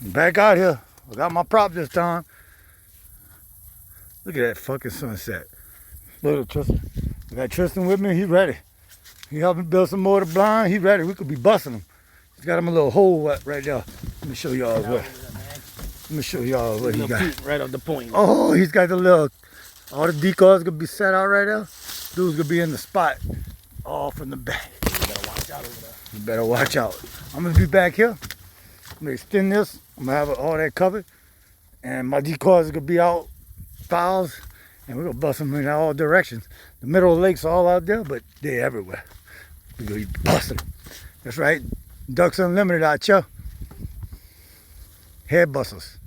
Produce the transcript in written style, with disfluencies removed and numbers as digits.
Back out here. I got my prop this time. Look at that fucking sunset. Look at Tristan. I got Tristan with me. He ready. He helping build some more of the blind. He ready. We could be busting him. He's got him a little hole right there. Let me show y'all what. Let me show y'all what he got. Right on the point. Oh, he's got the little. All the decoys gonna be set out right there. Dude's gonna be in the spot. All from the back. You better watch out over there. You better watch out. I'm gonna be back here. I'm gonna extend this. I'm gonna have all that covered. And my decoys are gonna be out fouls. And we're gonna bust them in all directions. The middle of the lake's all out there, but they're everywhere. We're gonna be busting them. That's right. Ducks Unlimited out here. Head busters.